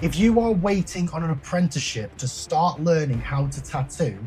If you are waiting on an apprenticeship to start learning how to tattoo,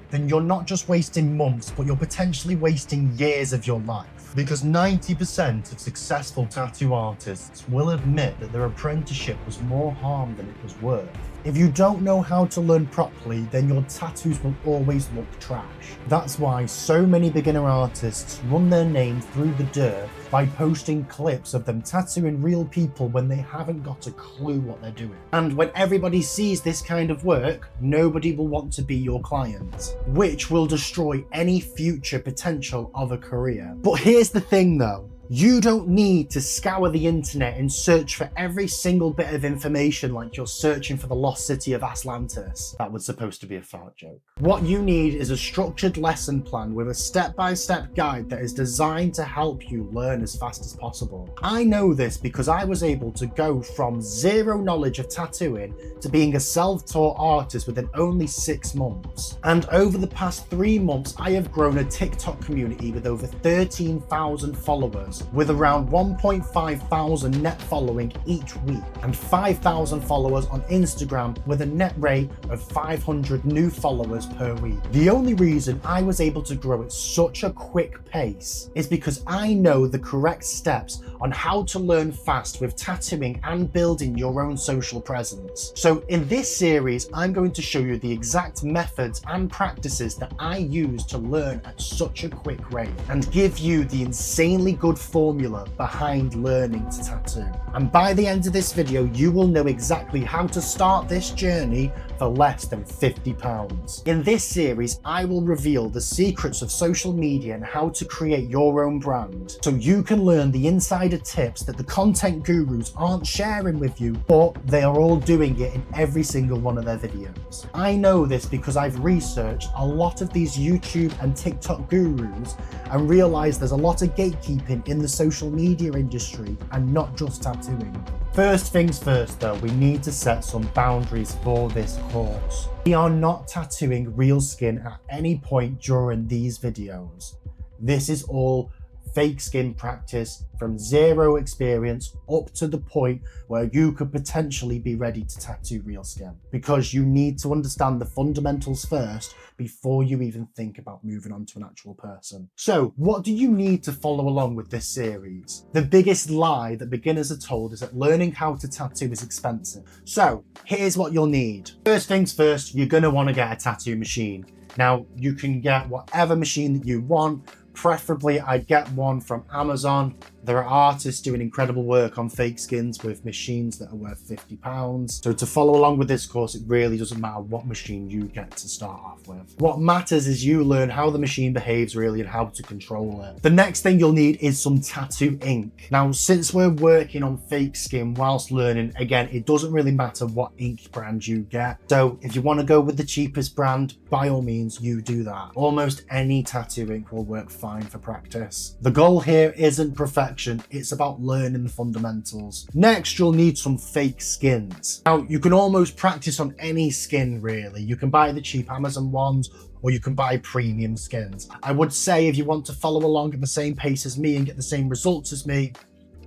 then you're not just wasting months, but you're potentially wasting years of your life. Because 90% of successful tattoo artists will admit that their apprenticeship was more harm than it was worth. If you don't know how to learn properly, then your tattoos will always look trash. That's why so many beginner artists run their name through the dirt by posting clips of them tattooing real people when they haven't got a clue what they're doing. And when everybody sees this kind of work, nobody will want to be your client, which will destroy any future potential of a career. But here's the thing though. You don't need to scour the internet and search for every single bit of information like you're searching for the lost city of Atlantis. That was supposed to be a fart joke. What you need is a structured lesson plan with a step-by-step guide that is designed to help you learn as fast as possible. I know this because I was able to go from zero knowledge of tattooing to being a self-taught artist within only 6 months. And over the past 3 months, I have grown a TikTok community with over 13,000 followers, with around 1.5 thousand net following each week, and 5,000 followers on Instagram with a net rate of 500 new followers per week. The only reason I was able to grow at such a quick pace is because I know the correct steps on how to learn fast with tattooing and building your own social presence. So in this series, I'm going to show you the exact methods and practices that I use to learn at such a quick rate and give you the insanely good formula behind learning to tattoo. And by the end of this video, you will know exactly how to start this journey for less than £50. In this series, I will reveal the secrets of social media and how to create your own brand, so you can learn the insider tips that the content gurus aren't sharing with you, but they are all doing it in every single one of their videos. I know this because I've researched a lot of these YouTube and TikTok gurus and realized there's a lot of gatekeeping in the social media industry and not just tattooing. First things first though, we need to set some boundaries for this course. We are not tattooing real skin at any point during these videos. This is all fake skin practice from zero experience up to the point where you could potentially be ready to tattoo real skin, because you need to understand the fundamentals first before you even think about moving on to an actual person. So what do you need to follow along with this series? The biggest lie that beginners are told is that learning how to tattoo is expensive. So here's what you'll need. First things first, you're going to want to get a tattoo machine. Now you can get whatever machine that you want. Preferably, I'd get one from Amazon. There are artists doing incredible work on fake skins with machines that are worth £50. So to follow along with this course, it really doesn't matter what machine you get to start off with. What matters is you learn how the machine behaves really and how to control it. The next thing you'll need is some tattoo ink. Now, since we're working on fake skin whilst learning, again, it doesn't really matter what ink brand you get. So if you want to go with the cheapest brand, by all means, you do that. Almost any tattoo ink will work fine for practice. The goal here isn't perfection, it's about learning the fundamentals. Next, you'll need some fake skins. Now, you can almost practice on any skin really. You can buy the cheap Amazon ones, or you can buy premium skins. I would say if you want to follow along at the same pace as me and get the same results as me,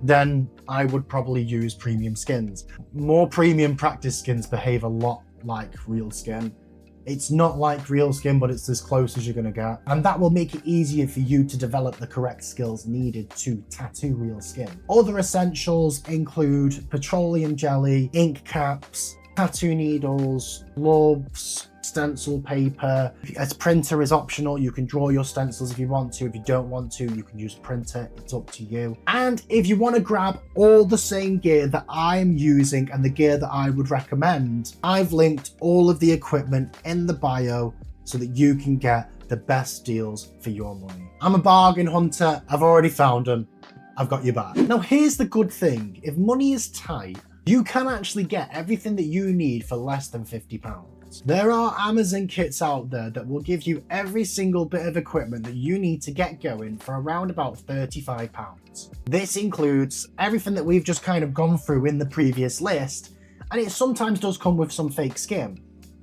then I would probably use premium skins. More premium practice skins behave a lot like real skin. It's not like real skin, but it's as close as you're going to get. And that will make it easier for you to develop the correct skills needed to tattoo real skin. Other essentials include petroleum jelly, ink caps, tattoo needles, gloves, stencil paper. A printer is optional. You can draw your stencils if you want to. If you don't want to, you can use a printer. It's up to you. And if you want to grab all the same gear that I'm using and the gear that I would recommend, I've linked all of the equipment in the bio so that you can get the best deals for your money. I'm a bargain hunter. I've already found them. I've got your back. Now, here's the good thing. If money is tight, you can actually get everything that you need for less than £50. There are Amazon kits out there that will give you every single bit of equipment that you need to get going for around about £35. This includes everything that we've just kind of gone through in the previous list, and it sometimes does come with some fake skin.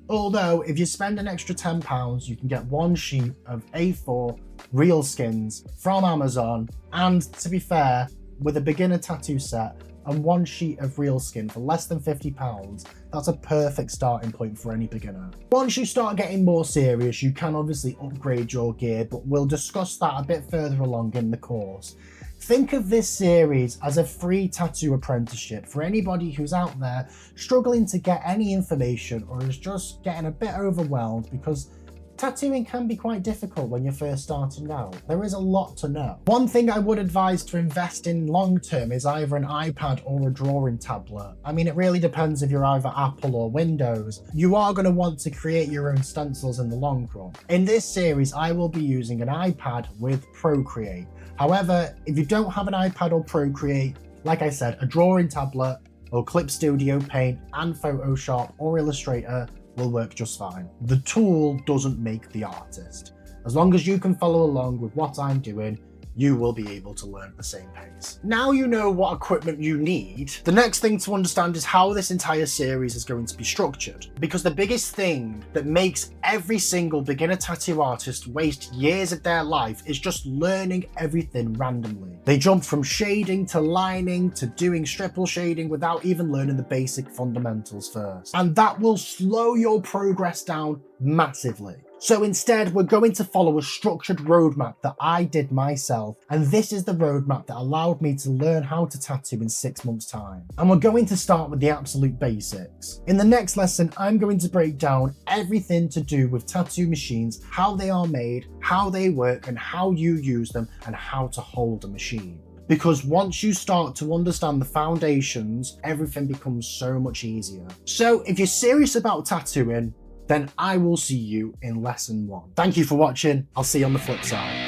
Although, if you spend an extra £10, you can get one sheet of A4 real skins from Amazon, and to be fair, with a beginner tattoo set, and 1 sheet of real skin for less than £50, that's a perfect starting point for any beginner. Once you start getting more serious, you can obviously upgrade your gear, but we'll discuss that a bit further along in the course. Think of this series as a free tattoo apprenticeship for anybody who's out there struggling to get any information or is just getting a bit overwhelmed, because tattooing can be quite difficult when you're first starting out. There is a lot to know. One thing I would advise to invest in long term is either an iPad or a drawing tablet. I mean, it really depends if you're either Apple or Windows. You are going to want to create your own stencils in the long run. In this series, I will be using an iPad with Procreate. However, if you don't have an iPad or Procreate, like I said, a drawing tablet or Clip Studio Paint and Photoshop or Illustrator will work just fine. The tool doesn't make the artist. As long as you can follow along with what I'm doing, you will be able to learn at the same pace. Now you know what equipment you need, the next thing to understand is how this entire series is going to be structured. Because the biggest thing that makes every single beginner tattoo artist waste years of their life is just learning everything randomly. They jump from shading to lining to doing stipple shading without even learning the basic fundamentals first. And that will slow your progress down massively. So instead, we're going to follow a structured roadmap that I did myself, and this is the roadmap that allowed me to learn how to tattoo in 6 months' time. And we're going to start with the absolute basics. In the next lesson, I'm going to break down everything to do with tattoo machines, how they are made, how they work, and how you use them, and how to hold a machine. Because once you start to understand the foundations, everything becomes so much easier. So if you're serious about tattooing, then I will see you in lesson 1. Thank you for watching. I'll see you on the flip side.